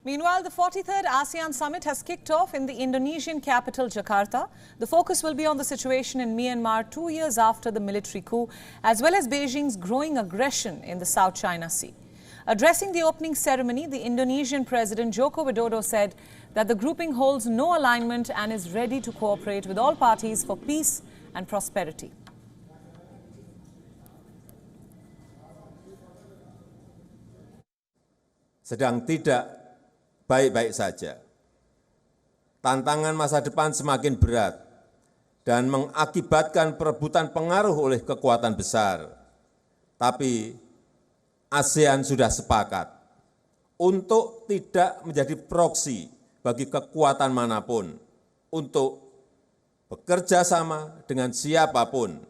Meanwhile, the 43rd ASEAN Summit has kicked off in the Indonesian capital, Jakarta. The focus will be on the situation in Myanmar 2 years after the military coup, as well as Beijing's growing aggression in the South China Sea. Addressing the opening ceremony, the Indonesian President Joko Widodo said that the grouping holds no alignment and is ready to cooperate with all parties for peace and prosperity. Sedang tidak baik-baik saja. Tantangan masa depan semakin berat dan mengakibatkan perebutan pengaruh oleh kekuatan besar. Tapi ASEAN sudah sepakat untuk tidak menjadi proksi bagi kekuatan manapun, untuk bekerja sama dengan siapapun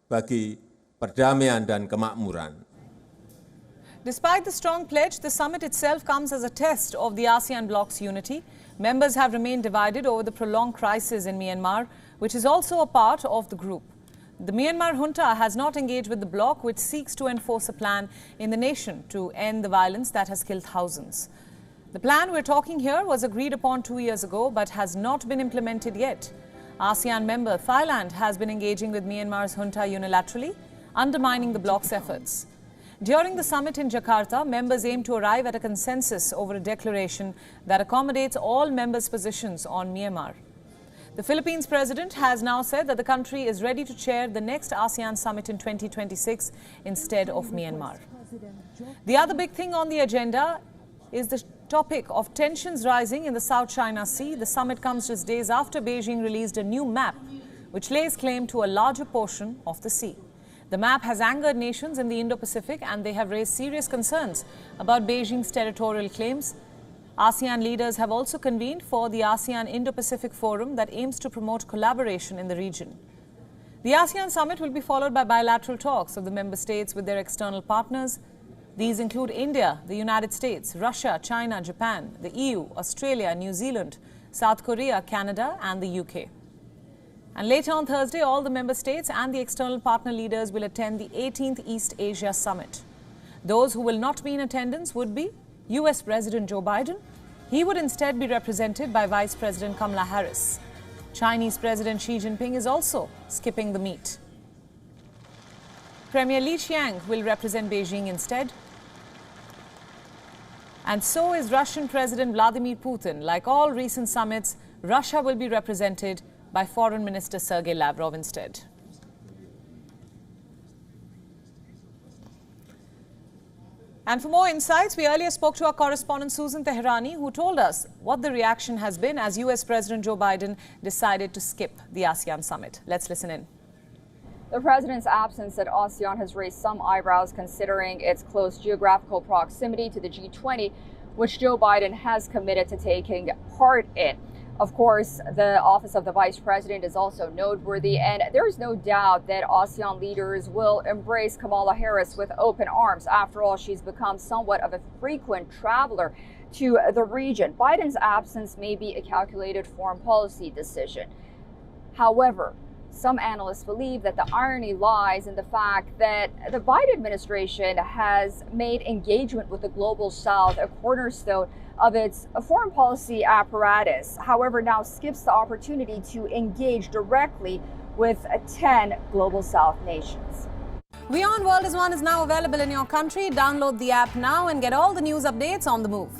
bagi perdamaian dan kemakmuran. Despite the strong pledge, the summit itself comes as a test of the ASEAN bloc's unity. Members have remained divided over the prolonged crisis in Myanmar, which is also a part of the group. The Myanmar junta has not engaged with the bloc, which seeks to enforce a plan in the nation to end the violence that has killed thousands. The plan we're talking here was agreed upon 2 years ago, but has not been implemented yet. ASEAN member Thailand has been engaging with Myanmar's junta unilaterally, undermining the bloc's efforts. During the summit in Jakarta, members aim to arrive at a consensus over a declaration that accommodates all members' positions on Myanmar. The Philippines president has now said that the country is ready to chair the next ASEAN summit in 2026 instead of Myanmar. The other big thing on the agenda is the topic of tensions rising in the South China Sea. The summit comes just days after Beijing released a new map which lays claim to a larger portion of the sea. The map has angered nations in the Indo-Pacific, and they have raised serious concerns about Beijing's territorial claims. ASEAN leaders have also convened for the ASEAN Indo-Pacific Forum that aims to promote collaboration in the region. The ASEAN summit will be followed by bilateral talks of the member states with their external partners. These include India, the United States, Russia, China, Japan, the EU, Australia, New Zealand, South Korea, Canada, and the UK. And later on Thursday, all the member states and the external partner leaders will attend the 18th East Asia Summit. Those who will not be in attendance would be US President Joe Biden. He would instead be represented by Vice President Kamala Harris. Chinese President Xi Jinping is also skipping the meet. Premier Li Qiang will represent Beijing instead. And so is Russian President Vladimir Putin. Like all recent summits, Russia will be represented by Foreign Minister Sergei Lavrov instead. And for more insights, we earlier spoke to our correspondent Susan Teherani, who told us what the reaction has been as US President Joe Biden decided to skip the ASEAN summit. Let's listen in. The president's absence at ASEAN has raised some eyebrows considering its close geographical proximity to the G20, which Joe Biden has committed to taking part in. Of course, the office of the vice president is also noteworthy, and there is no doubt that ASEAN leaders will embrace Kamala Harris with open arms. After all, she's become somewhat of a frequent traveler to the region. Biden's absence may be a calculated foreign policy decision. However, some analysts believe that the irony lies in the fact that the Biden administration has made engagement with the Global South a cornerstone of its foreign policy apparatus. However, now skips the opportunity to engage directly with 10 Global South nations. WION World is now available in your country. Download the app now and get all the news updates on the move.